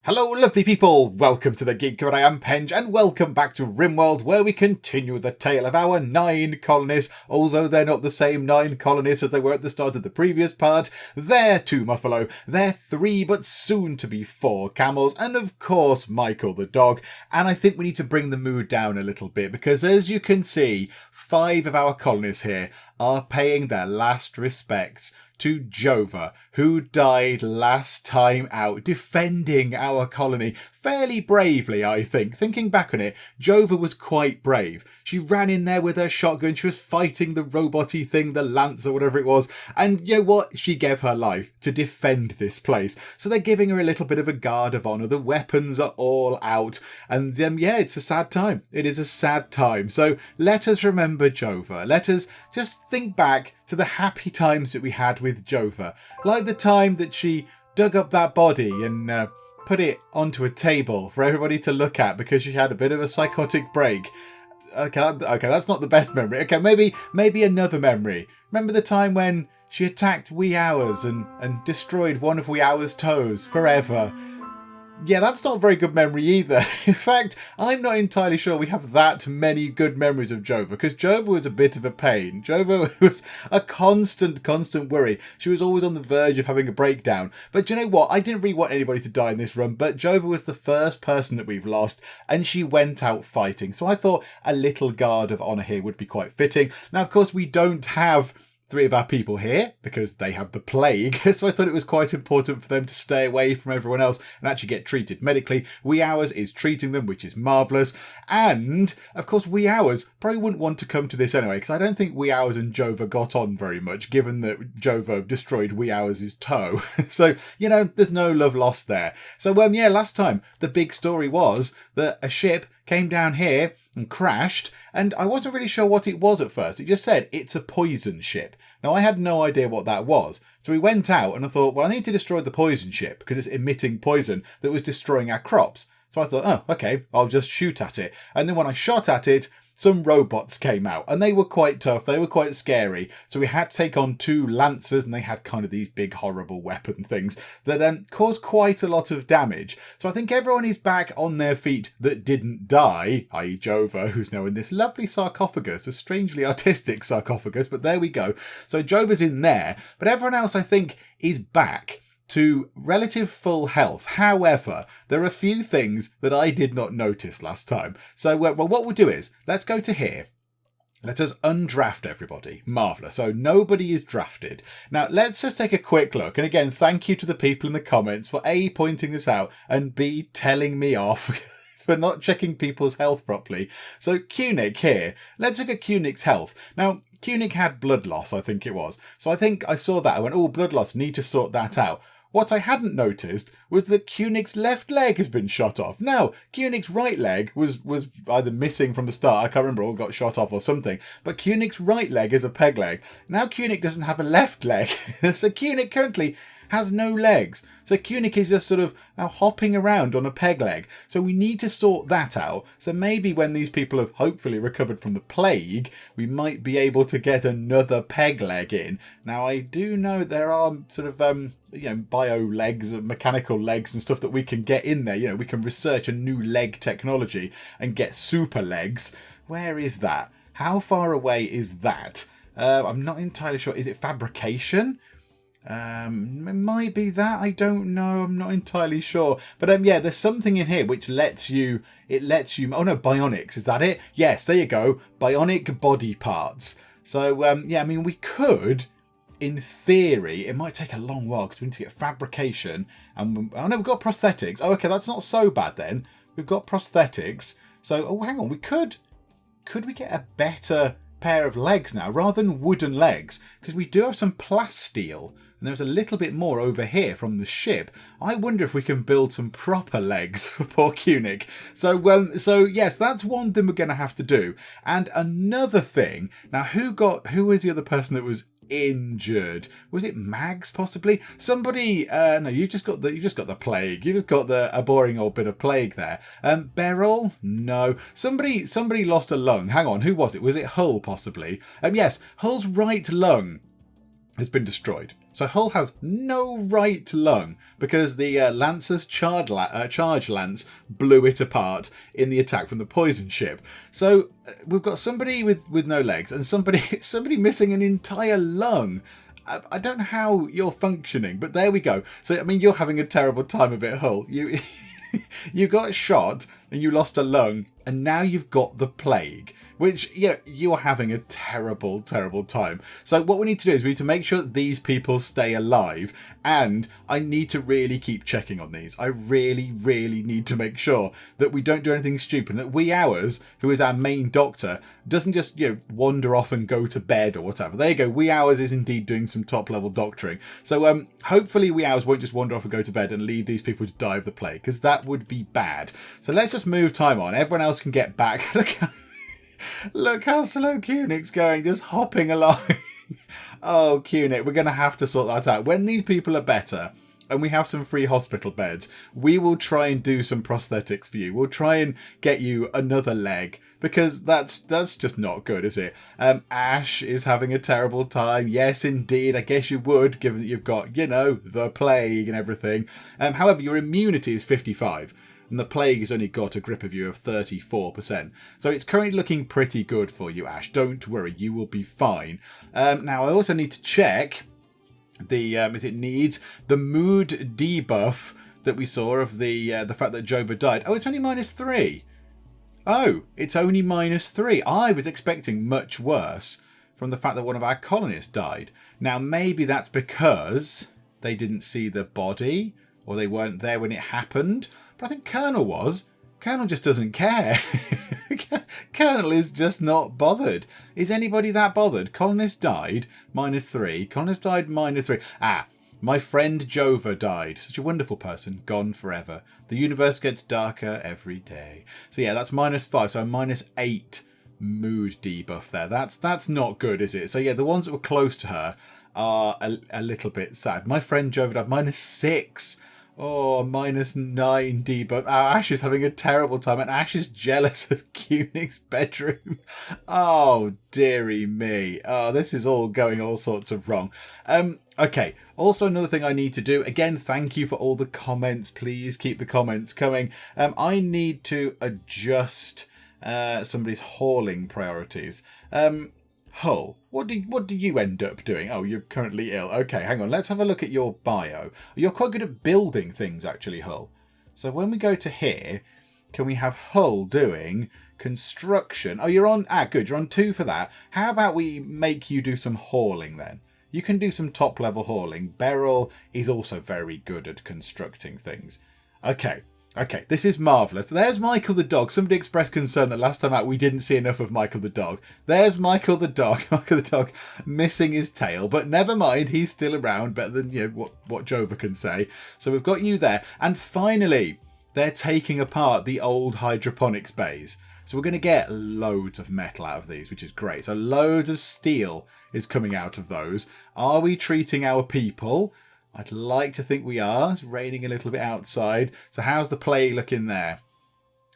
Hello lovely people, welcome to the Geek, I am Penge, and welcome back to Rimworld, where we continue the tale of our 9 colonists. Although they're not the same 9 colonists as they were at the start of the previous part. They're 2 Muffalo, they're 3 but soon to be 4 camels, and of course Michael the dog. And I think we need to bring the mood down a little bit, because as you can see, 5 of our colonists here are paying their last respects to Jova, who died last time out defending our colony fairly bravely, I think. Thinking back on it, Jova was quite brave. She ran in there with her shotgun, she was fighting the robot-y thing, the lance or whatever it was, and you know what? She gave her life to defend this place. So they're giving her a little bit of a guard of honour. The weapons are all out, and yeah, it's a sad time. It is a sad time. So let us remember Jova. Let us just think back to the happy times that we had with Jova. Like the time that she dug up that body and put it onto a table for everybody to look at because she had a bit of a psychotic break. Okay, that's not the best memory. Okay, maybe another memory. Remember the time when she attacked Wee Hours and destroyed one of Wee Hours' toes forever? Yeah, that's not a very good memory either. In fact, I'm not entirely sure we have that many good memories of Jova, because Jova was a bit of a pain. Jova was a constant worry. She was always on the verge of having a breakdown. But do you know what? I didn't really want anybody to die in this run, but Jova was the first person that we've lost, and she went out fighting. So I thought a little guard of honour here would be quite fitting. Now, of course, we don't have 3 of our people here because they have the plague, so I thought it was quite important for them to stay away from everyone else and actually get treated medically. Wee Hours is treating them, which is marvellous. And of course Wee Hours probably wouldn't want to come to this anyway, because I don't think Wee Hours and Jova got on very much, given that Jova destroyed Wee Hours' toe. So, you know, there's no love lost there. So yeah, last time the big story was that a ship came down here and crashed, and I wasn't really sure what it was at first. It just said it's a poison ship. Now, I had no idea what that was. So we went out and I thought, well, I need to destroy the poison ship because it's emitting poison that was destroying our crops. So I thought, oh, okay, I'll just shoot at it. And then when I shot at it, some robots came out and they were quite tough. They were quite scary. So we had to take on 2 lancers, and they had kind of these big horrible weapon things that caused quite a lot of damage. So I think everyone is back on their feet that didn't die, i.e. Jova, who's now in this lovely sarcophagus, a strangely artistic sarcophagus, but there we go. So Jova's in there, but everyone else I think is back to relative full health. However, there are a few things that I did not notice last time. So, well, what we'll do is, let's go to here. Let us undraft everybody. Marvellous. So nobody is drafted. Now, let's just take a quick look. And again, thank you to the people in the comments for A, pointing this out, and B, telling me off for not checking people's health properly. So Cunic here. Let's look at Cunic's health. Now, Cunic had blood loss, I think it was. So I think I saw that. I went, oh, blood loss, need to sort that out. What I hadn't noticed was that Cunic's left leg has been shot off. Now, Cunic's right leg was either missing from the start, I can't remember, or got shot off or something, but Cunic's right leg is a peg leg. Now Cunic doesn't have a left leg, so Cunic currently has no legs. So Cunic is just sort of hopping around on a peg leg. So we need to sort that out. So maybe when these people have hopefully recovered from the plague, we might be able to get another peg leg in. Now, I do know there are sort of bio legs, mechanical legs and stuff that we can get in there. You know, we can research a new leg technology and get super legs. Where is that? How far away is that? I'm not entirely sure. Is it fabrication? It might be that, I don't know, I'm not entirely sure, but yeah, there's something in here which lets you oh no, bionics, is that it? Yes, there you go, bionic body parts. So yeah, I mean, we could, in theory, it might take a long while because we need to get fabrication, and oh no, we've got prosthetics. Oh, okay, that's not so bad then. We've got prosthetics, so oh, hang on, we could we get a better pair of legs now rather than wooden legs, because we do have some plasteel. And there's a little bit more over here from the ship. I wonder if we can build some proper legs for poor Cunic. So yes, that's one thing we're going to have to do. And another thing, now who was the other person that was injured? Was it Mags possibly? Somebody, no, you just got the plague. You just got a boring old bit of plague there. Beryl? No. Somebody lost a lung. Hang on, who was it? Was it Hull possibly? Yes, Hull's right lung has been destroyed. So Hull has no right lung because the Lancer's charge lance blew it apart in the attack from the poison ship. So we've got somebody with no legs and somebody missing an entire lung. I don't know how you're functioning, but there we go. So, I mean, you're having a terrible time of it, Hull. You got shot and you lost a lung, and now you've got the plague, which, you are having a terrible, terrible time. So what we need to do is we need to make sure that these people stay alive, and I need to really keep checking on these. I really, really need to make sure that we don't do anything stupid, and that Wee Hours, who is our main doctor, doesn't just, wander off and go to bed or whatever. There you go. Wee Hours is indeed doing some top-level doctoring. So hopefully Wee Hours won't just wander off and go to bed and leave these people to die of the plague, because that would be bad. So let's just move time on. Everyone else can get back. Look how slow Kunit's going, just hopping along. Oh, Kunit, we're going to have to sort that out. When these people are better and we have some free hospital beds, we will try and do some prosthetics for you. We'll try and get you another leg, because that's just not good, is it? Ash is having a terrible time. Yes, indeed. I guess you would, given that you've got, the plague and everything. However, your immunity is 55. And the plague has only got a grip of you of 34%. So it's currently looking pretty good for you, Ash. Don't worry, you will be fine. Now, I also need to check it needs the mood debuff that we saw of the fact that Jova died. Oh, it's only -3. Oh, it's only -3. I was expecting much worse from the fact that one of our colonists died. Now, maybe that's because they didn't see the body, or they weren't there when it happened. But I think Colonel was. Colonel just doesn't care. Colonel is just not bothered. Is anybody that bothered? Colonist died, -3. Colonist died, -3. My friend Jova died. Such a wonderful person, gone forever. The universe gets darker every day. So yeah, that's -5. So -8 mood debuff there. That's not good, is it? So yeah, the ones that were close to her are a little bit sad. My friend Jova died, -6. Oh, -9 debuff. Ash is having a terrible time, and Ash is jealous of Kunig's bedroom. Oh, dearie me. Oh, this is all going all sorts of wrong. Okay. Also, another thing I need to do. Again, thank you for all the comments. Please keep the comments coming. I need to adjust somebody's hauling priorities. Hull, what do you end up doing? Oh, you're currently ill. Okay, hang on. Let's have a look at your bio. You're quite good at building things, actually, Hull. So when we go to here, can we have Hull doing construction? Oh, you're on... good. You're on 2 for that. How about we make you do some hauling then? You can do some top-level hauling. Beryl is also very good at constructing things. Okay, this is marvellous. There's Michael the dog. Somebody expressed concern that last time out we didn't see enough of Michael the dog. There's Michael the dog. Michael the dog missing his tail, but never mind. He's still around, better than what Jova can say. So we've got you there. And finally, they're taking apart the old hydroponics bays. So we're going to get loads of metal out of these, which is great. So loads of steel is coming out of those. Are we treating our people? I'd like to think we are. It's raining a little bit outside. So how's the plague looking there?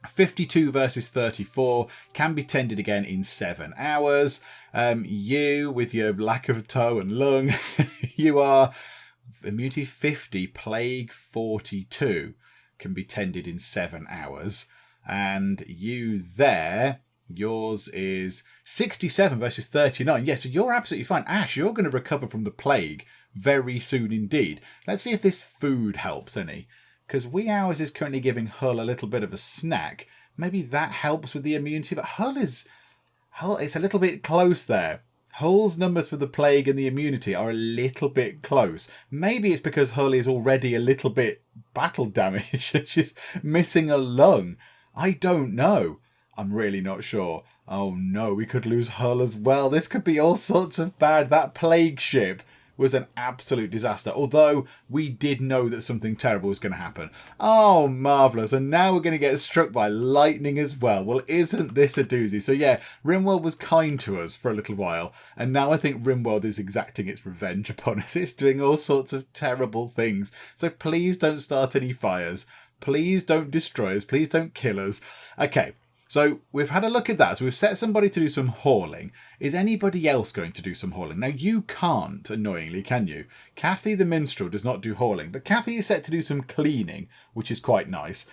52 versus 34. Can be tended again in 7 hours. You, with your lack of toe and lung, you are immunity 50, plague 42. Can be tended in 7 hours. And you there, yours is 67 versus 39. Yeah, so you're absolutely fine. Ash, you're going to recover from the plague very soon indeed. Let's see if this food helps any. Because Wee Hours is currently giving Hull a little bit of a snack. Maybe that helps with the immunity. But Hull, it's a little bit close there. Hull's numbers for the plague and the immunity are a little bit close. Maybe it's because Hull is already a little bit battle damaged. She's missing a lung. I don't know. I'm really not sure. Oh no, we could lose Hull as well. This could be all sorts of bad. That plague ship was an absolute disaster. Although we did know that something terrible was going to happen. Oh, marvellous. And now we're going to get struck by lightning as well. Well, isn't this a doozy? So yeah, Rimworld was kind to us for a little while. And now I think Rimworld is exacting its revenge upon us. It's doing all sorts of terrible things. So please don't start any fires. Please don't destroy us. Please don't kill us. Okay. So we've had a look at that. So we've set somebody to do some hauling. Is anybody else going to do some hauling? Now you can't, annoyingly, can you? Kathy the minstrel does not do hauling, but Kathy is set to do some cleaning, which is quite nice.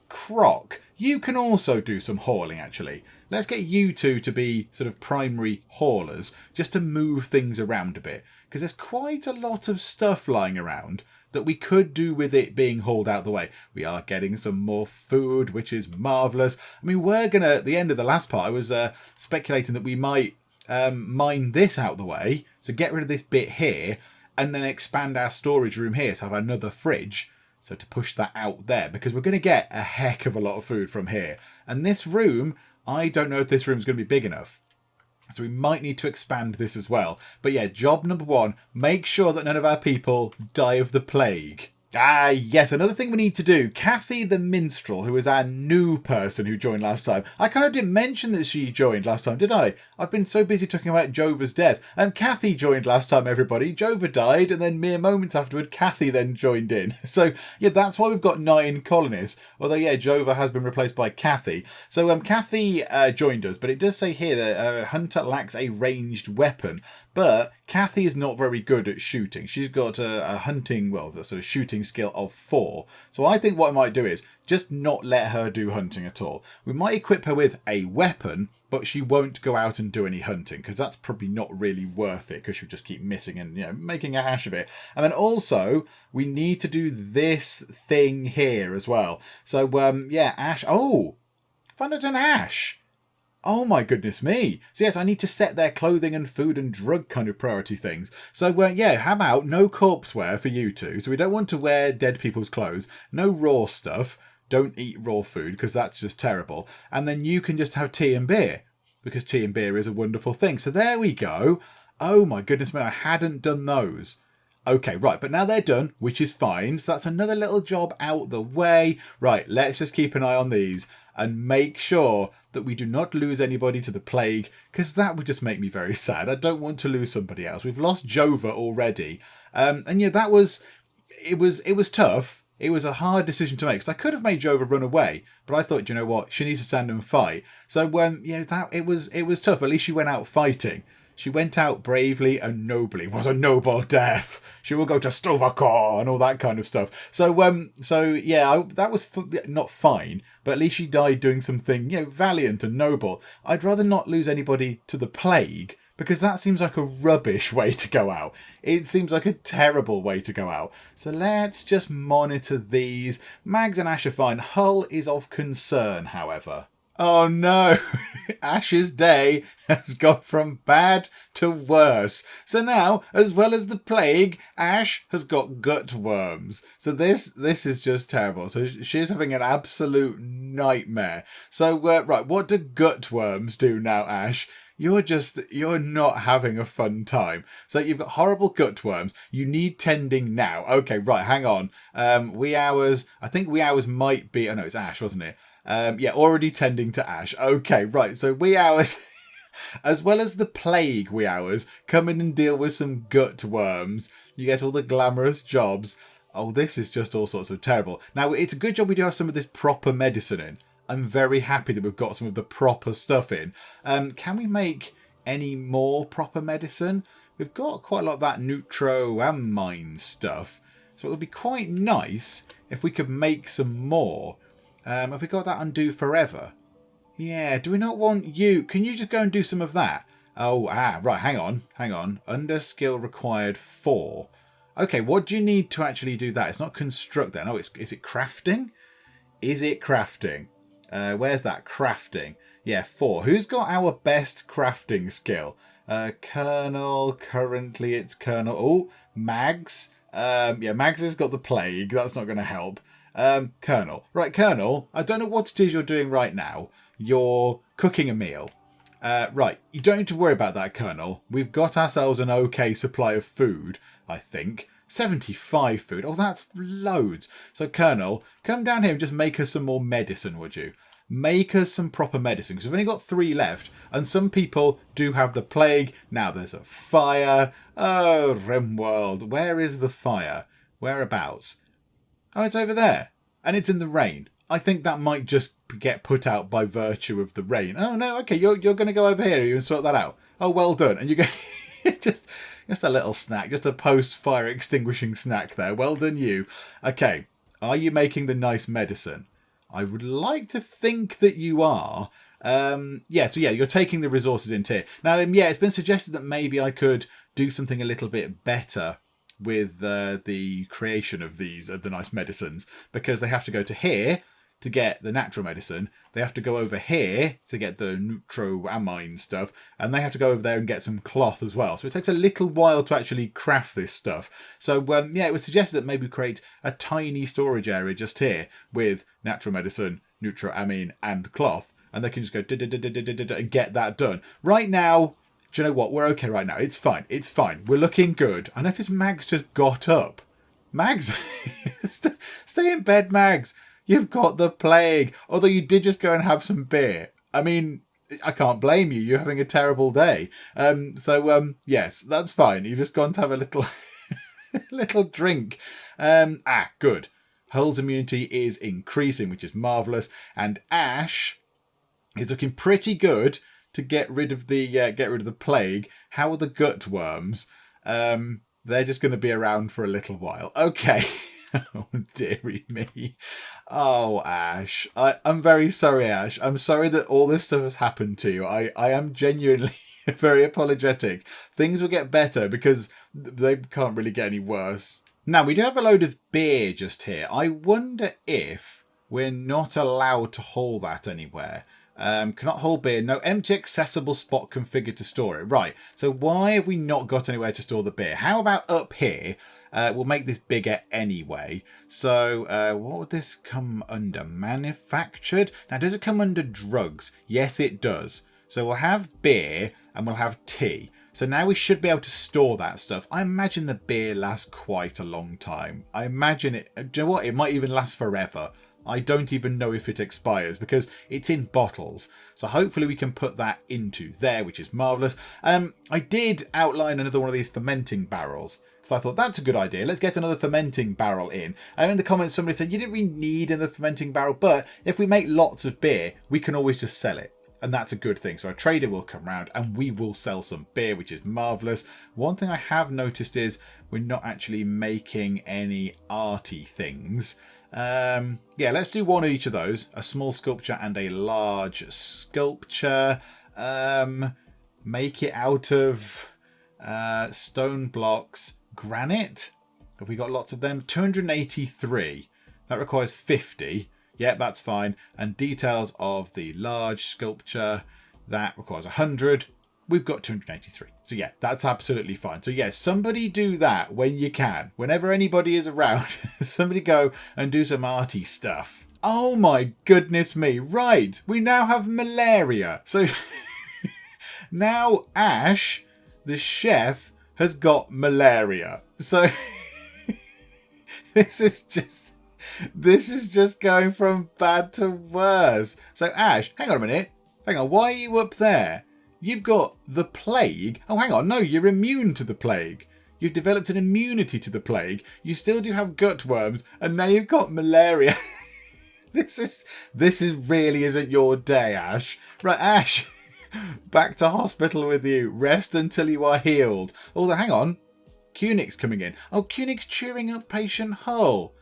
Croc, you can also do some hauling, actually. Let's get you two to be sort of primary haulers, just to move things around a bit, because there's quite a lot of stuff lying around that we could do with it being hauled out the way. We are getting some more food, which is marvellous. I mean, we're going to, at the end of the last part, I was speculating that we might mine this out the way, so get rid of this bit here, and then expand our storage room here to have another fridge. So to push that out there, because we're going to get a heck of a lot of food from here. And this room, I don't know if this room is going to be big enough. So we might need to expand this as well. But yeah, job number 1, make sure that none of our people die of the plague. Ah, yes, another thing we need to do. Kathy the minstrel, who is our new person who joined last time. I kind of didn't mention that she joined last time, did I? I've been so busy talking about Jova's death. Kathy joined last time, everybody. Jova died, and then mere moments afterward, Kathy then joined in. So, yeah, that's why we've got 9 colonists. Although, yeah, Jova has been replaced by Kathy. So, Kathy joined us, but it does say here that Hunter lacks a ranged weapon. But Kathy is not very good at shooting. She's got a hunting, well, a sort of shooting skill of 4. So I think what I might do is just not let her do hunting at all. We might equip her with a weapon, but she won't go out and do any hunting, because that's probably not really worth it, because she'll just keep missing and, making a hash of it. And then also, we need to do this thing here as well. So, yeah, Ash. Oh, found out an Ash. Oh my goodness me. So yes, I need to set their clothing and food and drug kind of priority things. So yeah, how about no corpse wear for you two? So we don't want to wear dead people's clothes. No raw stuff. Don't eat raw food, because that's just terrible. And then you can just have tea and beer, because tea and beer is a wonderful thing. So there we go. Oh my goodness me, I hadn't done those. Okay, right, but now they're done, which is fine. So that's another little job out the way. Right, let's just keep an eye on these and make sure that we do not lose anybody to the plague, because that would just make me very sad. I don't want to lose somebody else. We've lost Jova already. And yeah, it was tough. It was a hard decision to make, because I could have made Jova run away, but I thought, you know what, she needs to stand and fight. So it was tough. At least she went out fighting. She went out bravely and nobly. It was a noble death. She will go to Stovakor and all that kind of stuff. So yeah, that was not fine, but at least she died doing something, valiant and noble. I'd rather not lose anybody to the plague, because that seems like a rubbish way to go out. It seems like a terrible way to go out. So let's just monitor these. Mags and Ash are fine. Hull is of concern, however. Oh no, Ash's day has gone from bad to worse. So now, as well as the plague, Ash has got gut worms. So this is just terrible. So she's having an absolute nightmare. So, right, what do gut worms do now, Ash? You're not having a fun time. So you've got horrible gut worms. You need tending now. Okay, right, hang on. Wee Hours, I think Wee Hours might be, oh no, it's Ash, wasn't it? Yeah, already tending to Ash. Okay, right. So Wee Hours, as well as the plague Wee Hours, come in and deal with some gut worms. You get all the glamorous jobs. Oh, this is just all sorts of terrible. Now, it's a good job we do have some of this proper medicine in. I'm very happy that we've got some of the proper stuff in. Can we make any more proper medicine? We've got quite a lot of that neutro-amine stuff. So it would be quite nice if we could make some more. Have we got that undo forever? Yeah, do we not want you? Can you just go and do some of that? Oh, right, hang on. Under skill required 4. Okay, what do you need to actually do that? It's not construct then. Oh, is it crafting? Is it crafting? Where's that? Crafting. Yeah, 4. Who's got our best crafting skill? Colonel, currently it's Colonel. Oh, Mags. Yeah, Mags has got the plague. That's not going to help. Colonel. Right, Colonel, I don't know what it is you're doing right now. You're cooking a meal. Right, you don't need to worry about that, Colonel. We've got ourselves an okay supply of food, I think. 75 food. Oh, that's loads. So, Colonel, come down here and just make us some more medicine, would you? Make us some proper medicine, because we've only got 3 left, and some people do have the plague. Now there's a fire. Oh, Rimworld, where is the fire? Whereabouts? Oh, it's over there. And it's in the rain. I think that might just get put out by virtue of the rain. Oh no, okay, you're going to go over here and sort that out. Oh, well done. And you go just a little snack, just a post-fire extinguishing snack there. Well done, you. Okay, are you making the nice medicine? I would like to think that you are. You're taking the resources into here. Now, it's been suggested that maybe I could do something a little bit better with the creation of the nice medicines, because they have to go to here to get the natural medicine. They have to go over here to get the neutroamine stuff, and they have to go over there and get some cloth as well. So it takes a little while to actually craft this stuff. So it was suggested that maybe create a tiny storage area just here with natural medicine, neutroamine, and cloth, and they can just go and get that done. Right now, do you know what? We're okay right now. It's fine. It's fine. We're looking good. I noticed Mags just got up. Mags, stay in bed, Mags. You've got the plague. Although you did just go and have some beer. I mean, I can't blame you. You're having a terrible day. Yes, that's fine. You've just gone to have a little little drink. Good. Hull's immunity is increasing, which is marvellous. And Ash is looking pretty good to get rid of the plague. How are the gut worms? They're just going to be around for a little while. Okay. Oh, dearie me. Oh, Ash. I'm very sorry, Ash. I'm sorry that all this stuff has happened to you. I am genuinely very apologetic. Things will get better because they can't really get any worse. Now, we do have a load of beer just here. I wonder if we're not allowed to haul that anywhere. Cannot hold beer. No empty accessible spot configured to store it. Right. So why have we not got anywhere to store the beer? How about up here? We'll make this bigger anyway. So what would this come under? Manufactured? Now, does it come under drugs? Yes, it does. So we'll have beer and we'll have tea. So now we should be able to store that stuff. I imagine the beer lasts quite a long time. I imagine it... Do you know what? It might even last forever. I don't even know if it expires because it's in bottles. So hopefully we can put that into there, which is marvellous. I did outline another one of these fermenting barrels. So I thought that's a good idea. Let's get another fermenting barrel in. And in the comments, somebody said, you didn't really need another fermenting barrel, but if we make lots of beer, we can always just sell it. And that's a good thing. So a trader will come round and we will sell some beer, which is marvellous. One thing I have noticed is we're not actually making any arty things. Let's do one of each of those. A small sculpture and a large sculpture. Make it out of stone blocks. Granite? Have we got lots of them? 283. That requires 50. Yep, that's fine. And details of the large sculpture. That requires 100. We've got 283. So yeah, that's absolutely fine. So yeah, somebody do that when you can. Whenever anybody is around, somebody go and do some arty stuff. Oh my goodness me. Right. We now have malaria. So now Ash, the chef, has got malaria. So this is just going from bad to worse. So Ash, hang on a minute. Hang on, why are you up there? You've got the plague. Oh, hang on. No, you're immune to the plague. You've developed an immunity to the plague. You still do have gut worms, and now you've got malaria. This really isn't your day, Ash. Right, Ash. Back to hospital with you. Rest until you are healed. Although, hang on. Cunic's coming in. Oh, Cunic's cheering up patient Hull.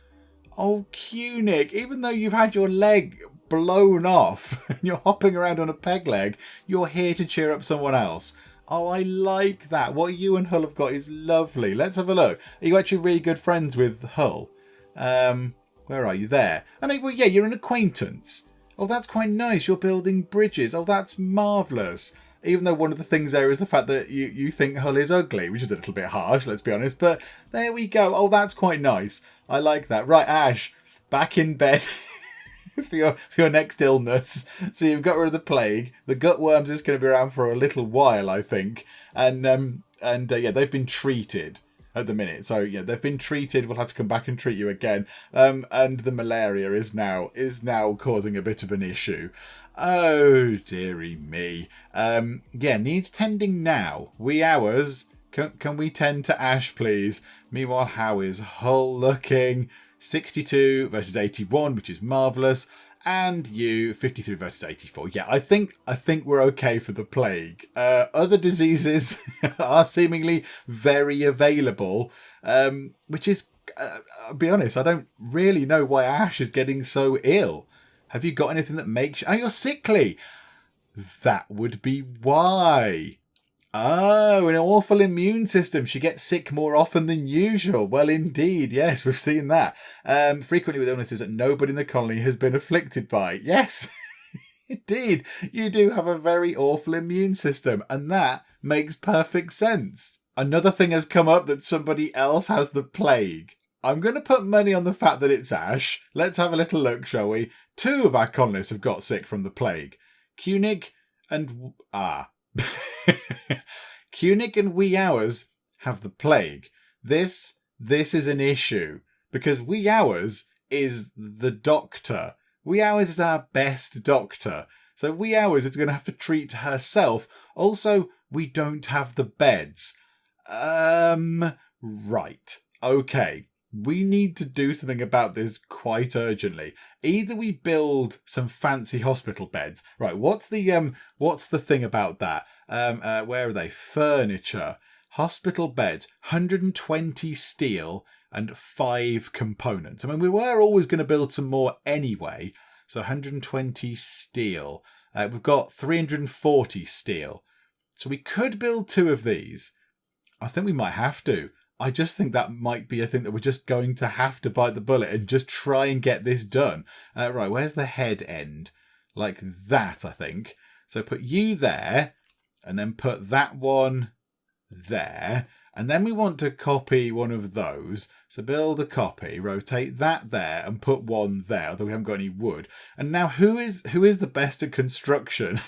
Oh, Cunic. Even though you've had your leg blown off and you're hopping around on a peg leg, you're here to cheer up someone else. Oh, I like that. What you and Hull have got is lovely. Let's have a look. Are you actually really good friends with Hull? Where are you? There. Oh, no, well, yeah, you're an acquaintance. Oh, that's quite nice. You're building bridges. Oh, that's marvellous. Even though one of the things there is the fact that you think Hull is ugly, which is a little bit harsh, let's be honest. But there we go. Oh, that's quite nice. I like that. Right, Ash, back in bed for your next illness. So you've got rid of the plague. The gut worms is going to be around for a little while, I think. And they've been treated at the minute. So yeah, they've been treated. We'll have to come back and treat you again. And the malaria is now causing a bit of an issue. Oh, dearie me. Needs tending now. Wee hours. Can we tend to Ash, please? Meanwhile, how is Hull looking? 62 versus 81, which is marvellous. And you, 53 versus 84. Yeah, I think we're okay for the plague. Other diseases are seemingly very available, which is, I'll be honest, I don't really know why Ash is getting so ill. Have you got anything that makes... Oh, you're sickly. That would be why. Oh, an awful immune system. She gets sick more often than usual. Well, indeed. Yes, we've seen that. Frequently with illnesses that nobody in the colony has been afflicted by. Yes, indeed. You do have a very awful immune system. And that makes perfect sense. Another thing has come up that somebody else has the plague. I'm going to put money on the fact that it's Ash. Let's have a little look, shall we? 2 of our colonists have got sick from the plague. Kunik and... Kunik and Wee Hours have the plague. This is an issue because Wee Hours is the doctor. Wee Hours is our best doctor. So Wee Hours is going to have to treat herself. Also, we don't have the beds. Right. Okay. We need to do something about this quite urgently. Either we build some fancy hospital beds. Right, what's the thing about that? Where are they? Furniture. Hospital beds. 120 steel and 5 components. I mean, we were always going to build some more anyway. So 120 steel. We've got 340 steel. So we could build 2 of these. I think we might have to. I just think that might be a thing that we're just going to have to bite the bullet and just try and get this done. Right, where's the head end? Like that, I think. So put you there, and then put that one there. And then we want to copy one of those. So build a copy, rotate that there, and put one there, although we haven't got any wood. And now who is the best at construction?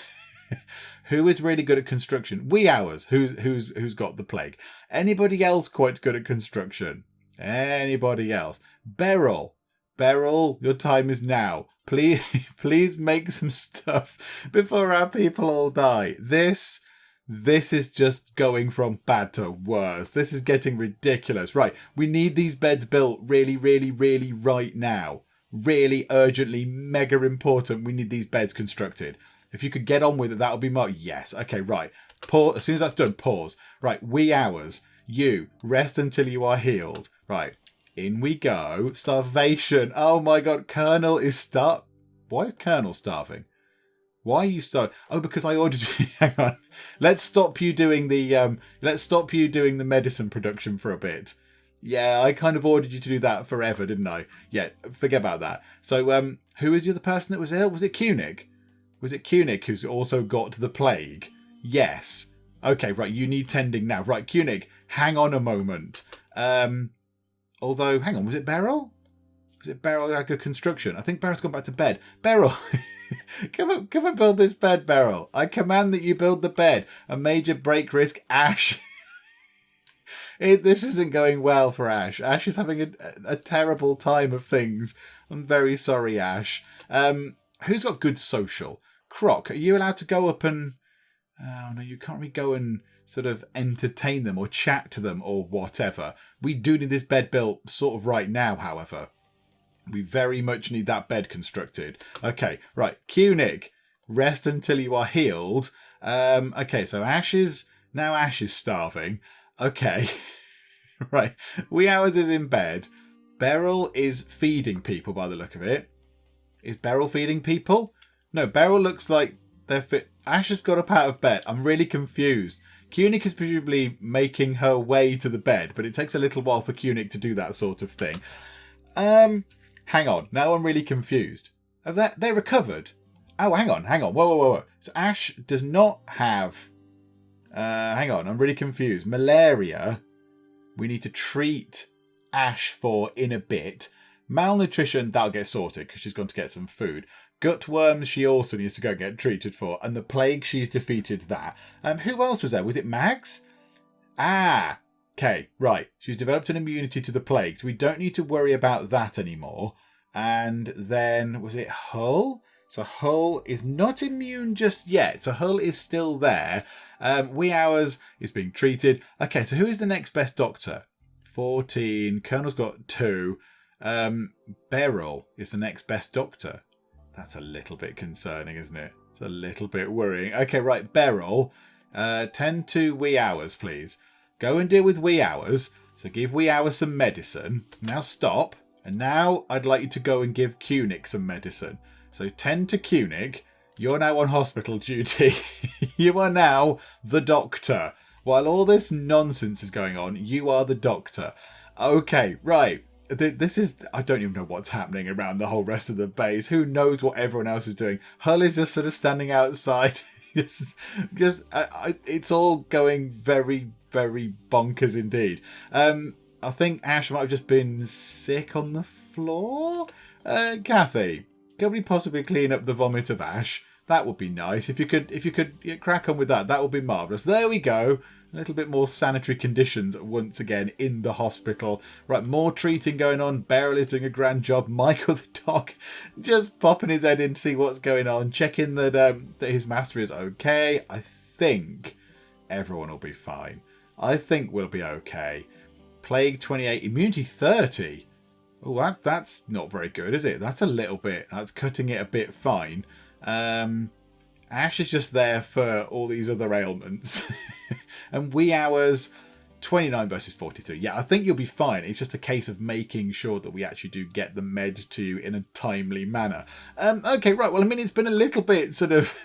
Who is really good at construction? Wee Hours. Who's got the plague? Anybody else quite good at construction? Anybody else? Beryl, your time is now. Please make some stuff before our people all die. This is just going from bad to worse. This is getting ridiculous. Right, we need these beds built really, really, really right now. Really urgently, mega important. We need these beds constructed. If you could get on with it, that would be more... Yes. Okay, right. Pause. As soon as that's done, pause. Right, Wee Hours. You, rest until you are healed. Right, in we go. Starvation. Oh my god, Colonel is Why is Colonel starving? Why are you starving? Oh, because I ordered you... Hang on. Let's stop you doing the medicine production for a bit. Yeah, I kind of ordered you to do that forever, didn't I? Yeah, forget about that. So, who is the other person that was ill? Was it Kunik? Was it Kunik who's also got the plague? Yes. Okay, right, you need tending now. Right, Kunik, hang on a moment. Although, hang on, was it Beryl? Was it Beryl like a construction? I think Beryl's gone back to bed. Beryl, come and build this bed, Beryl. I command that you build the bed. A major break risk, Ash. This isn't going well for Ash. Ash is having a terrible time of things. I'm very sorry, Ash. Who's got good social? Croc, are you allowed to go up and... Oh, no, you can't really go and sort of entertain them or chat to them or whatever. We do need this bed built sort of right now, however. We very much need that bed constructed. Okay, right. Kunik, rest until you are healed. Okay, so Ash is starving. Okay. Right. Wee Hours is in bed. Beryl is feeding people by the look of it. Is Beryl feeding people? No, Beryl looks like they're fit. Ash has got up out of bed. I'm really confused. Kunik is presumably making her way to the bed, but it takes a little while for Kunik to do that sort of thing. Hang on. Now I'm really confused. Have they recovered? Oh, hang on. Whoa. So Ash does not have... hang on. I'm really confused. Malaria. We need to treat Ash for in a bit. Malnutrition, that'll get sorted because she's gone to get some food. Gutworms, she also needs to go get treated for. And the plague, she's defeated that. Who else was there? Was it Mags? Ah, okay, right. She's developed an immunity to the plague, so we don't need to worry about that anymore. And then, was it Hull? So Hull is not immune just yet. So Hull is still there. Wee Hours is being treated. Okay, so who is the next best doctor? 14. Colonel's got 2. Beryl is the next best doctor. That's a little bit concerning, isn't it? It's a little bit worrying. Okay, right, Beryl, tend to wee hours, please. Go and deal with wee hours. So give wee hours some medicine. Now stop. And now I'd like you to go and give Kunik some medicine. So tend to Kunik. You're now on hospital duty. You are now the doctor. While all this nonsense is going on, you are the doctor. Okay, right. This is... I don't even know what's happening around the whole rest of the base. Who knows what everyone else is doing? Hull is just sort of standing outside. It's all going very, very bonkers indeed. I think Ash might have just been sick on the floor. Kathy, can we possibly clean up the vomit of Ash? That would be nice. If you could crack on with that, that would be marvellous. There we go. A little bit more sanitary conditions once again in the hospital. Right, more treating going on. Beryl is doing a grand job. Michael the dog just popping his head in to see what's going on. Checking that his master is okay. I think everyone will be fine. I think we'll be okay. Plague 28, immunity 30. Oh, that's not very good, is it? That's a little bit. That's cutting it a bit fine. Ash is just there for all these other ailments. And wee hours, 29 versus 43. Yeah, I think you'll be fine. It's just a case of making sure that we actually do get the med to you in a timely manner. Okay, right. Well, I mean, it's been a little bit sort of...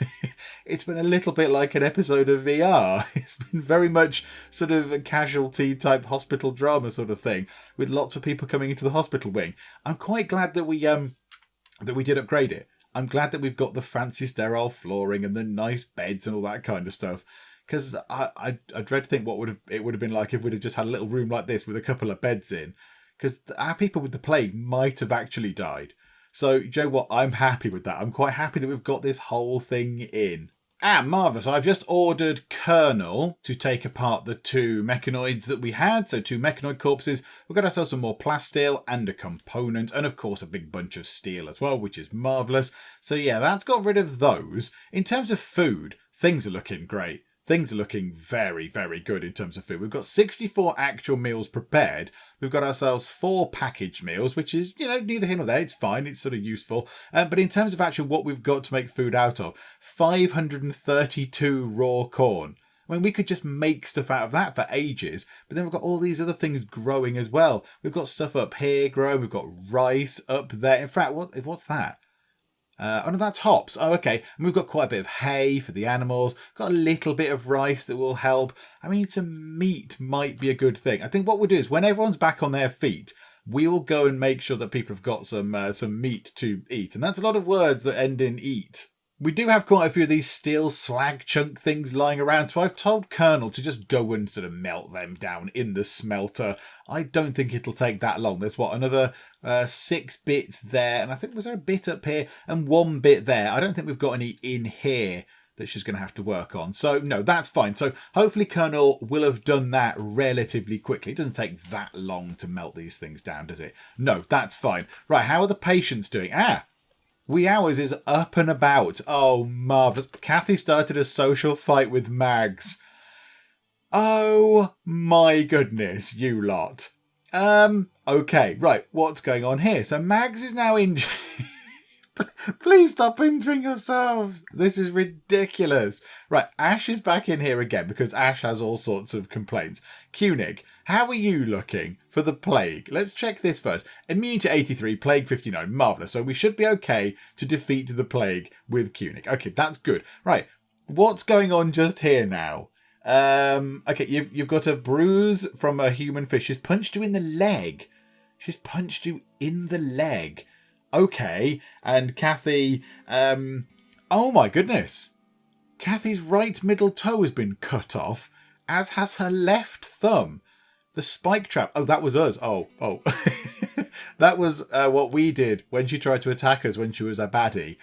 it's been a little bit like an episode of VR. It's been very much sort of a casualty type hospital drama sort of thing, with lots of people coming into the hospital wing. I'm quite glad that we did upgrade it. I'm glad that we've got the fancy sterile flooring and the nice beds and all that kind of stuff. Because I dread to think what it would have been like if we'd have just had a little room like this with a couple of beds in. Because our people with the plague might have actually died. So, you know what? I'm happy with that. I'm quite happy that we've got this whole thing in. Marvellous. I've just ordered Colonel to take apart the 2 mechanoids that we had. So 2 mechanoid corpses. We've got ourselves some more plasteel and a component. And of course a big bunch of steel as well, which is marvellous. So yeah, that's got rid of those. In terms of food, things are looking great. Things are looking very, very good in terms of food. We've got 64 actual meals prepared. We've got ourselves 4 packaged meals, which is, neither here nor there. It's fine. It's sort of useful. But in terms of actually what we've got to make food out of, 532 raw corn. I mean, we could just make stuff out of that for ages. But then we've got all these other things growing as well. We've got stuff up here growing. We've got rice up there. In fact, what's that? Oh no, that's hops. Oh, okay. And we've got quite a bit of hay for the animals. Got a little bit of rice that will help. I mean, some meat might be a good thing. I think what we'll do is when everyone's back on their feet, we will go and make sure that people have got some meat to eat. And that's a lot of words that end in eat. We do have quite a few of these steel slag chunk things lying around, so I've told Colonel to just go and sort of melt them down in the smelter. I don't think it'll take that long. There's, another 6 bits there, and I think was there a bit up here and 1 bit there. I don't think we've got any in here that she's going to have to work on. So, no, that's fine. So, hopefully Colonel will have done that relatively quickly. It doesn't take that long to melt these things down, does it? No, that's fine. Right, how are the patients doing? Wee Hours is up and about. Oh, marvellous. Kathy started a social fight with Mags. Oh, my goodness, you lot. Okay, right, what's going on here? So Mags is now injured. Please stop injuring yourselves. This is ridiculous. Right, Ash is back in here again because Ash has all sorts of complaints. Kunig, how are you looking for the plague? Let's check this first. Immunity 83, plague 59. Marvellous. So we should be okay to defeat the plague with Kunig. Okay, that's good. Right, what's going on just here now? Okay, you've got a bruise from a human fish. She's punched you in the leg. She's punched you in the leg. Okay, and Kathy, oh my goodness. Kathy's right middle toe has been cut off, as has her left thumb. The spike trap. Oh, that was us. Oh. That was what we did when she tried to attack us when she was a baddie.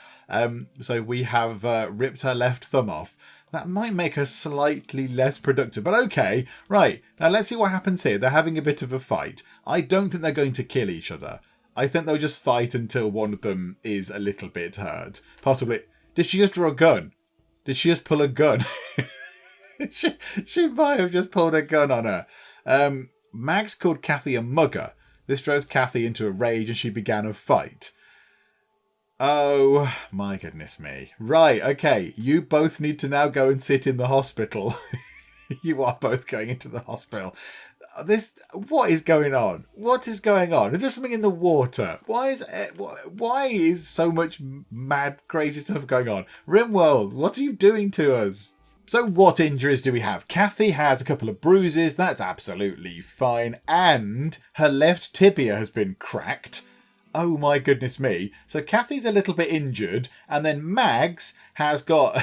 So we have ripped her left thumb off. That might make her slightly less productive, but okay. Right, now let's see what happens here. They're having a bit of a fight. I don't think they're going to kill each other. I think they'll just fight until one of them is a little bit hurt. Possibly. Did she just draw a gun? Did she just pull a gun? she might have just pulled a gun on her. Max called Kathy a mugger. This drove Kathy into a rage and she began a fight. Oh, my goodness me. Right, okay. You both need to now go and sit in the hospital. You are both going into the hospital. What is going on? What is going on? Is there something in the water? Why is so much mad, crazy stuff going on? Rimworld, what are you doing to us? So what injuries do we have? Kathy has a couple of bruises. That's absolutely fine. And her left tibia has been cracked. Oh my goodness me. So Kathy's a little bit injured, and then Mags has got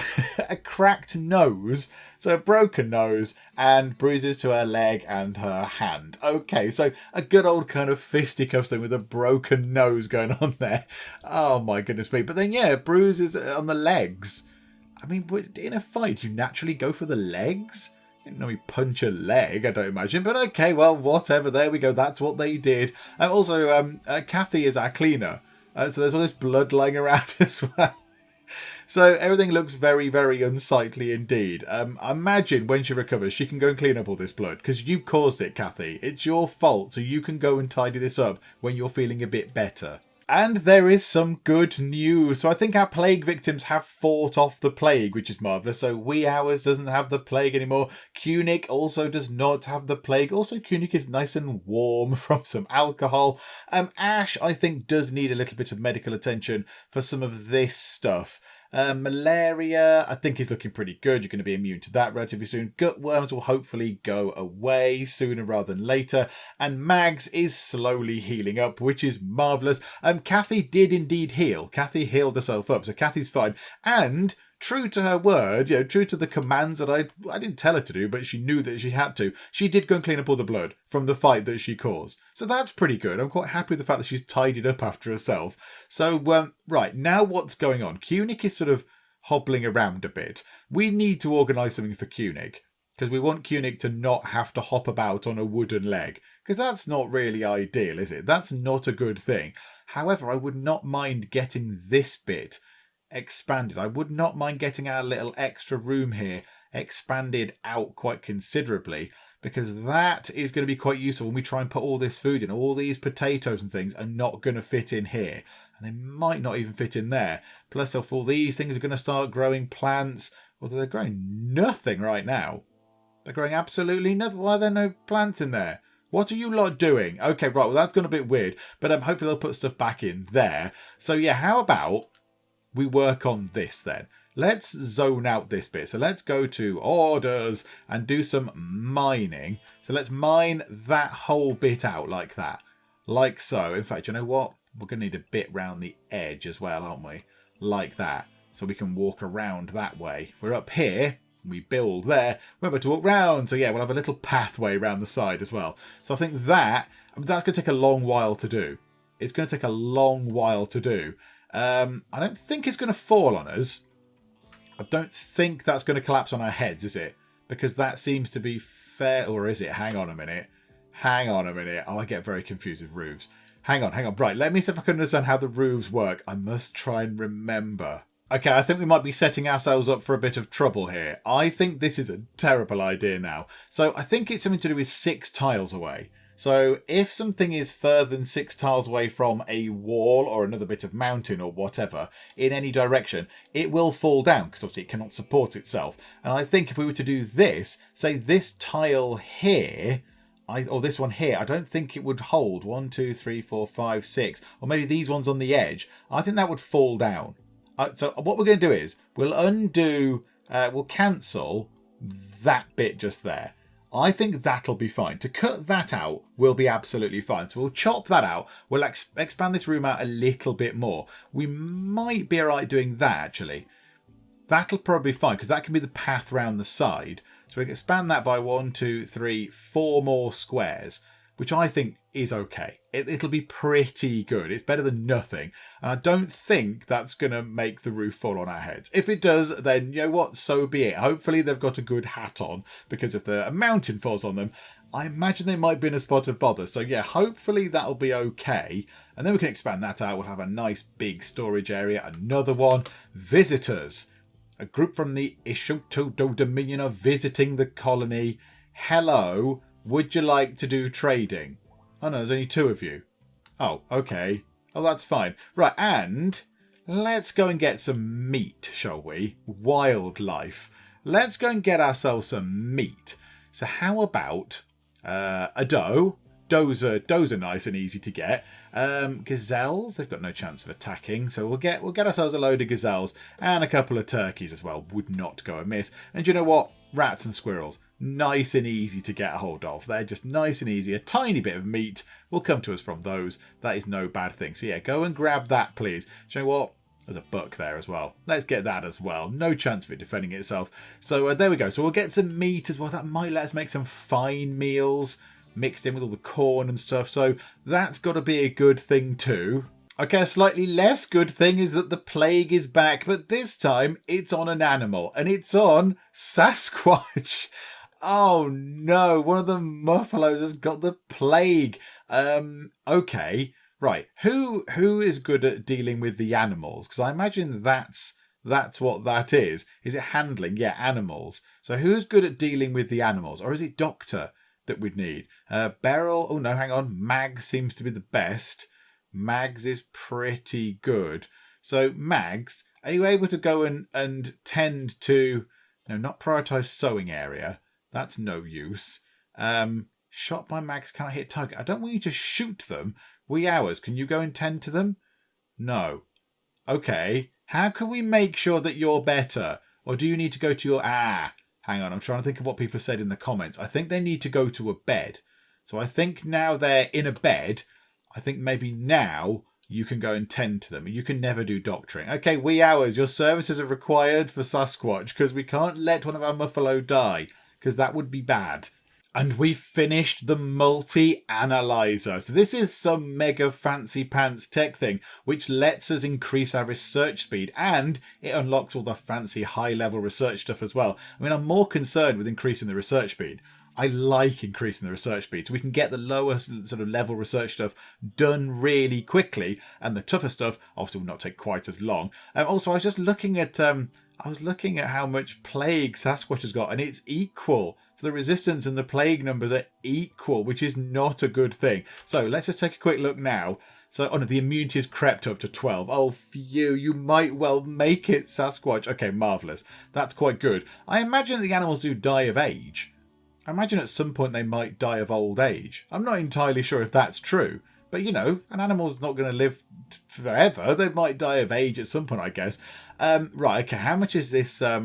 a cracked nose, so a broken nose, and bruises to her leg and her hand. Okay, so a good old kind of fisticuffs thing with a broken nose going on there. Oh my goodness me. But then, yeah, bruises on the legs. I mean, in a fight, you naturally go for the legs? You know, we punch a leg, I don't imagine. But okay, well, whatever. There we go. That's what they did. Also, Kathy is our cleaner. So there's all this blood lying around as well. So everything looks very, very unsightly indeed. Imagine when she recovers, she can go and clean up all this blood. Because you caused it, Kathy. It's your fault. So you can go and tidy this up when you're feeling a bit better. And there is some good news. So I think our plague victims have fought off the plague, which is marvellous. So Wee Hours doesn't have the plague anymore. Kunik also does not have the plague. Also, Kunik is nice and warm from some alcohol. Ash, I think, does need a little bit of medical attention for some of this stuff. Malaria, I think is looking pretty good. You're going to be immune to that relatively soon. Gutworms will hopefully go away sooner rather than later. And Mags is slowly healing up, which is marvellous. Kathy did indeed heal. Kathy healed herself up, so Kathy's fine. And true to her word, true to the commands that I didn't tell her to do, but she knew that she had to, she did go and clean up all the blood from the fight that she caused. So that's pretty good. I'm quite happy with the fact that she's tidied up after herself. So, right, now what's going on? Kunik is sort of hobbling around a bit. We need to organise something for Kunik, because we want Kunik to not have to hop about on a wooden leg, because that's not really ideal, is it? That's not a good thing. However, I would not mind getting this bit expanded. I would not mind getting our little extra room here expanded out quite considerably, because that is going to be quite useful when we try and put all this food in. All these potatoes and things are not going to fit in here, and they might not even fit in there. Plus, all these things are going to start growing plants, although they're growing nothing right now. They're growing absolutely nothing. Why are there no plants in there? What are you lot doing? Okay, right, well, that's gone a bit weird, but hopefully they'll put stuff back in there. So yeah, how about we work on this then? Let's zone out this bit. So let's go to orders and do some mining. So let's mine that whole bit out like that. Like so. In fact, you know what? We're going to need a bit round the edge as well, aren't we? Like that. So we can walk around that way. If we're up here, we build there, we're able to walk round. So yeah, we'll have a little pathway around the side as well. So I think that's going to take a long while to do. It's going to take a long while to do. I don't think it's going to fall on us. I don't think that's going to collapse on our heads, is it? Because that seems to be fair. Or is it? Hang on a minute. Oh, I get very confused with roofs. Hang on. Right, let me see if I can understand how the roofs work. I must try and remember. Okay, I think we might be setting ourselves up for a bit of trouble here. I think this is a terrible idea now. So I think it's something to do with 6 tiles away. So if something is further than 6 tiles away from a wall or another bit of mountain or whatever in any direction, it will fall down because obviously it cannot support itself. And I think if we were to do this, say this tile here, or this one here, I don't think it would hold 1, 2, 3, 4, 5, 6, or maybe these ones on the edge. I think that would fall down. So what we're going to do is we'll cancel that bit just there. I think that'll be fine. To cut that out will be absolutely fine. So we'll chop that out. We'll expand this room out a little bit more. We might be alright doing that, actually. That'll probably be fine, because that can be the path round the side. So we can expand that by 1, 2, 3, 4 more squares, which I think is okay. It'll be pretty good. It's better than nothing. And I don't think that's going to make the roof fall on our heads. If it does, then you know what? So be it. Hopefully they've got a good hat on, because if a mountain falls on them, I imagine they might be in a spot of bother. So yeah, hopefully that'll be okay. And then we can expand that out. We'll have a nice big storage area. Another one. Visitors. A group from the Ishotodo Dominion are visiting the colony. Hello. Would you like to do trading? Oh, no, there's only 2 of you. Oh, okay. Oh, that's fine. Right, and let's go and get some meat, shall we? Wildlife. Let's go and get ourselves some meat. So how about a doe? Does are nice and easy to get. Gazelles, they've got no chance of attacking, so we'll get ourselves a load of gazelles and a couple of turkeys as well. Would not go amiss. And do you know what? Rats and squirrels, nice and easy to get a hold of. They're just nice and easy. A tiny bit of meat will come to us from those. That is no bad thing. So yeah, go and grab that, please. Do you know what? There's a buck there as well. Let's get that as well. No chance of it defending itself. So there we go. So we'll get some meat as well. That might let us make some fine meals mixed in with all the corn and stuff. So that's got to be a good thing too. Okay, a slightly less good thing is that the plague is back, but this time it's on an animal, and it's on Sasquatch. Oh no, one of the muffalos has got the plague. Okay, right. Who is good at dealing with the animals? Because I imagine that's what that is. Is it handling? Yeah, animals. So who's good at dealing with the animals? Or is it Doctor that we'd need? Beryl, oh no, hang on. Mags seems to be the best. Mags is pretty good. So Mags, are you able to go and tend to, no, not prioritise sewing area. That's no use. Shot by Mags, can I hit target? I don't want you to shoot them. Wee hours, can you go and tend to them? No. Okay. How can we make sure that you're better? Or do you need to go to your... hang on, I'm trying to think of what people said in the comments. I think they need to go to a bed. So I think now they're in a bed, I think maybe now you can go and tend to them. You can never do doctoring. Okay, wee hours, your services are required for Sasquatch because we can't let one of our muffalo die because that would be bad. And we've finished the multi-analyzer. So this is some mega fancy pants tech thing which lets us increase our research speed, and it unlocks all the fancy high-level research stuff as well. I mean, I'm more concerned with increasing the research speed. I like increasing the research speed so we can get the lower sort of level research stuff done really quickly, and the tougher stuff obviously will not take quite as long. Also, I was just looking at how much plague Sasquatch has got, and it's equal. So the resistance and the plague numbers are equal, which is not a good thing. So let's just take a quick look now. So, oh no, the immunity has crept up to 12. Oh, phew, you might well make it, Sasquatch. Okay, marvellous. That's quite good. I imagine that the animals do die of age. I imagine at some point they might die of old age. I'm not entirely sure if that's true. But, you know, an animal's not going to live forever. They might die of age at some point, I guess. Right, okay, how much is this? How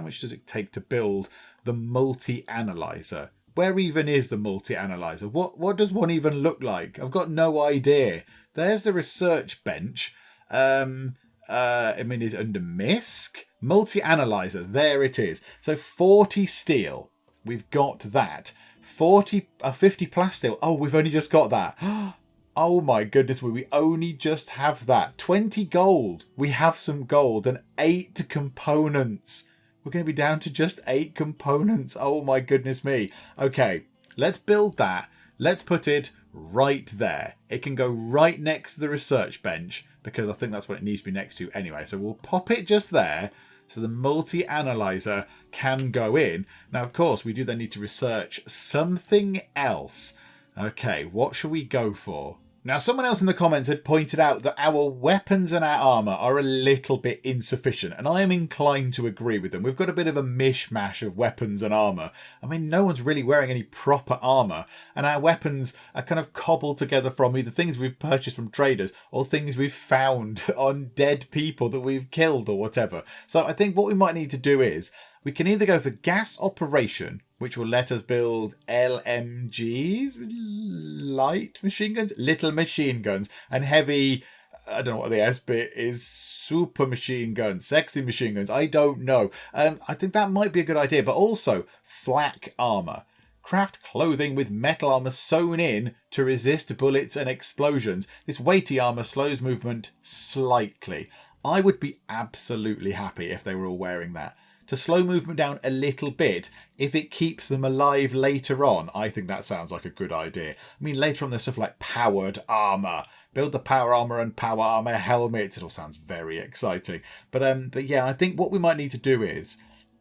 much does it take to build the multi-analyzer? Where even is the multi-analyzer? What does one even look like? I've got no idea. There's the research bench. I mean, is it under MISC? Multi-analyzer, there it is. So 40 steel. We've got that. 50 plasteel. Oh, we've only just got that. Oh my goodness, we only just have that. 20 gold. We have some gold and 8 components. We're going to be down to just 8 components. Oh my goodness me. Okay, let's build that. Let's put it right there. It can go right next to the research bench because I think that's what it needs to be next to anyway. So we'll pop it just there so the multi-analyzer can go in. Now, of course, we do then need to research something else. Okay, what shall we go for? Now, someone else in the comments had pointed out that our weapons and our armour are a little bit insufficient, and I am inclined to agree with them. We've got a bit of a mishmash of weapons and armour. I mean, no one's really wearing any proper armour, and our weapons are kind of cobbled together from either things we've purchased from traders or things we've found on dead people that we've killed or whatever. So I think what we might need to do is we can either go for gas operation, which will let us build LMGs, light machine guns, little machine guns, and heavy, I don't know what the S bit is, super machine guns, sexy machine guns, I don't know. I think that might be a good idea, but also flak armour. Craft clothing with metal armour sewn in to resist bullets and explosions. This weighty armour slows movement slightly. I would be absolutely happy if they were all wearing that. To slow movement down a little bit, if it keeps them alive later on, I think that sounds like a good idea. I mean, later on there's stuff like powered armour. Build the power armour and power armour helmets. It all sounds very exciting. But yeah, I think what we might need to do is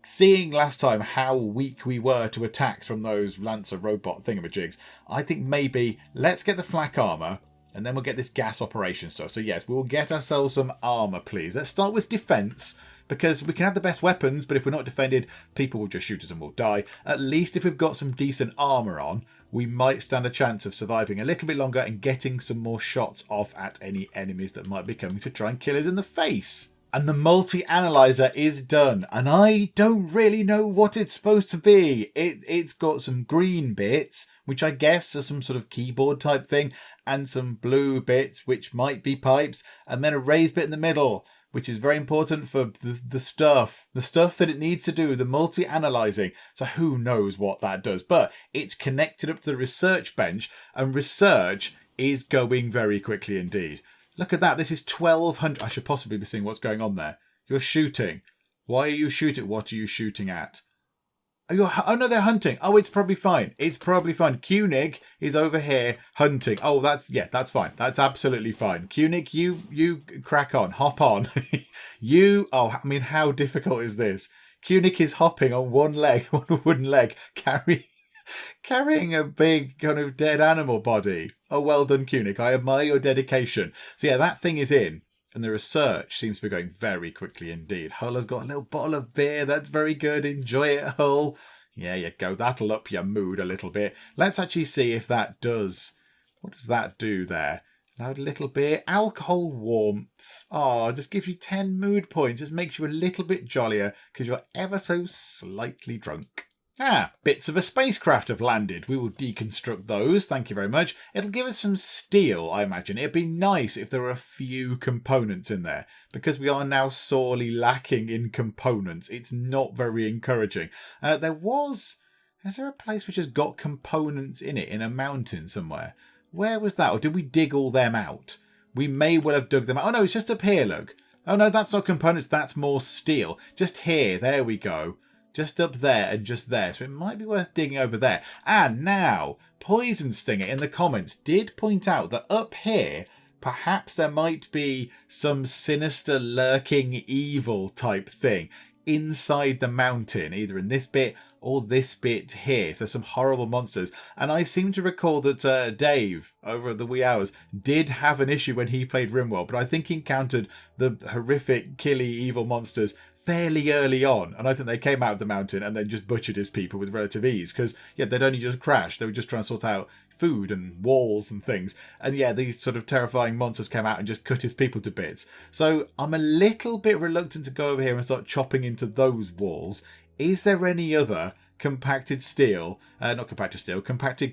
seeing last time how weak we were to attacks from those Lancer robot thingamajigs, I think maybe let's get the flak armour and then we'll get this gas operation stuff. So yes, we'll get ourselves some armour, please. Let's start with defence, because we can have the best weapons, but if we're not defended, people will just shoot us and we'll die. At least if we've got some decent armour on, we might stand a chance of surviving a little bit longer and getting some more shots off at any enemies that might be coming to try and kill us in the face. And the multi-analyzer is done, and I don't really know what it's supposed to be. It's got some green bits, which I guess are some sort of keyboard type thing, and some blue bits, which might be pipes, and then a raised bit in the middle, which is very important for the stuff that it needs to do, the multi-analyzing. So who knows what that does, but it's connected up to the research bench, and research is going very quickly indeed. Look at that. This is 1200. I should possibly be seeing what's going on there. You're shooting. Why are you shooting? What are you shooting at? Oh, no, they're hunting. Oh, it's probably fine. It's probably fine. Koenig is over here hunting. Oh, that's fine. That's absolutely fine. Koenig, you crack on. Hop on. How difficult is this? Koenig is hopping on one leg, one wooden leg, carrying a big kind of dead animal body. Oh, well done, Koenig. I admire your dedication. So yeah, that thing is in. And the research seems to be going very quickly indeed. Hull has got a little bottle of beer. That's very good. Enjoy it, Hull. Yeah, you go. That'll up your mood a little bit. Let's actually see if that does. What does that do there? Loud little beer. Alcohol warmth. Oh, just gives you 10 mood points. Just makes you a little bit jollier because you're ever so slightly drunk. Bits of a spacecraft have landed. We will deconstruct those. Thank you very much. It'll give us some steel, I imagine. It'd be nice if there were a few components in there, because we are now sorely lacking in components. It's not very encouraging. Is there a place which has got components in it in a mountain somewhere? Where was that? Or did we dig all them out? We may well have dug them out. Oh, no, it's just up here, look. Oh, no, that's not components. That's more steel. Just here. There we go. Just up there and just there. So it might be worth digging over there. And now, Poison Stinger in the comments did point out that up here, perhaps there might be some sinister lurking evil type thing inside the mountain, either in this bit or this bit here. So some horrible monsters. And I seem to recall that Dave, over at the wee hours, did have an issue when he played Rimworld, but I think he encountered the horrific, killy, evil monsters fairly early on, and I think they came out of the mountain and then just butchered his people with relative ease, because they'd only just crashed. They were just trying to sort out food and walls and things, and these sort of terrifying monsters came out and just cut his people to bits. So I'm a little bit reluctant to go over here and start chopping into those walls. Is there any other compacted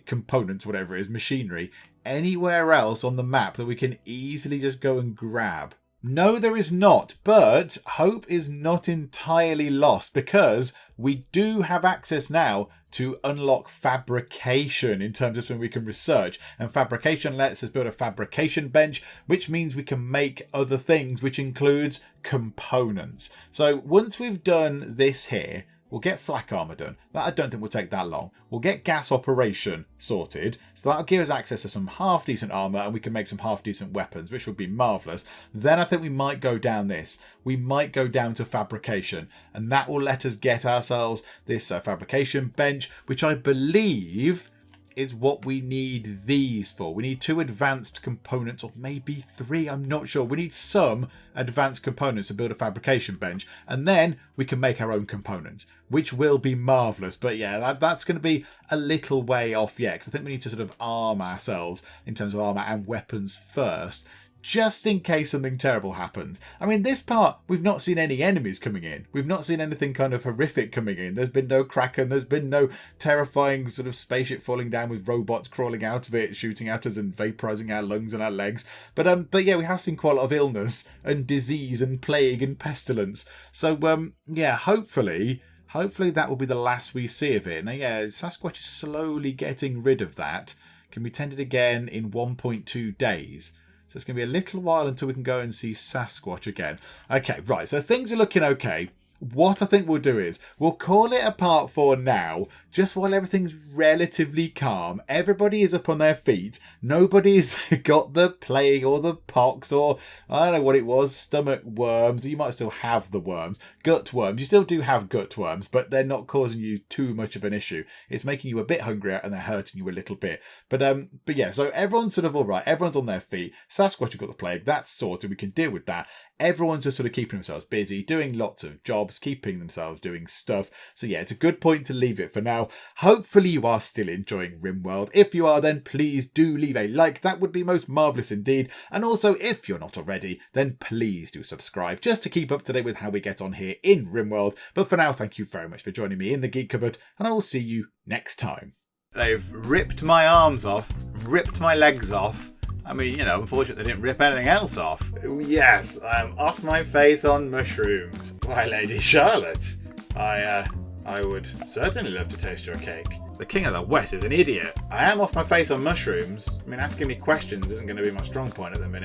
components, whatever it is, machinery, anywhere else on the map that we can easily just go and grab? No, there is not, but hope is not entirely lost, because we do have access now to unlock fabrication in terms of when we can research, and fabrication lets us build a fabrication bench, which means we can make other things, which includes components. So once we've done this here, we'll get flak armour done. That I don't think will take that long. We'll get gas operation sorted. So that'll give us access to some half-decent armour, and we can make some half-decent weapons, which would be marvellous. Then I think we might go down this. We might go down to fabrication. And that will let us get ourselves this fabrication bench, which I believe is what we need these for. We need 2 advanced components, or maybe 3, I'm not sure. We need some advanced components to build a fabrication bench, and then we can make our own components, which will be marvellous. But that's going to be a little way off yet, because I think we need to sort of arm ourselves in terms of armour and weapons first, just in case something terrible happens. I mean, this part, we've not seen any enemies coming in. We've not seen anything kind of horrific coming in. There's been no Kraken. There's been no terrifying sort of spaceship falling down with robots crawling out of it, shooting at us and vaporizing our lungs and our legs. But we have seen quite a lot of illness and disease and plague and pestilence. So, hopefully that will be the last we see of it. Now, Sasquatch is slowly getting rid of that. Can be tended again in 1.2 days. So it's going to be a little while until we can go and see Sasquatch again. Okay, right, so things are looking okay. what I think we'll do is we'll call it a part 4 now, just while everything's relatively calm. Everybody is up on their feet. Nobody's got the plague or the pox or I don't know what it was, stomach worms. You might still have the worms. Gut worms. You still do have gut worms, but they're not causing you too much of an issue. It's making you a bit hungrier and they're hurting you a little bit. But yeah, so everyone's sort of all right. Everyone's on their feet. Sasquatch have got the plague. That's sorted. We can deal with that. Everyone's just sort of keeping themselves busy, doing lots of jobs, keeping themselves doing stuff. So yeah, it's a good point to leave it for now. Hopefully you are still enjoying Rimworld. If you are, then please do leave a like. That would be most marvellous indeed. And also, if you're not already, then please do subscribe, just to keep up to date with how we get on here in Rimworld. But for now, thank you very much for joining me in the Geek Cupboard, and I will see you next time. They've ripped my arms off, ripped my legs off. I mean, you know, unfortunately they didn't rip anything else off. Yes, I'm off my face on mushrooms. Why, Lady Charlotte, I would certainly love to taste your cake. The King of the West is an idiot. I am off my face on mushrooms. I mean, asking me questions isn't going to be my strong point at the minute.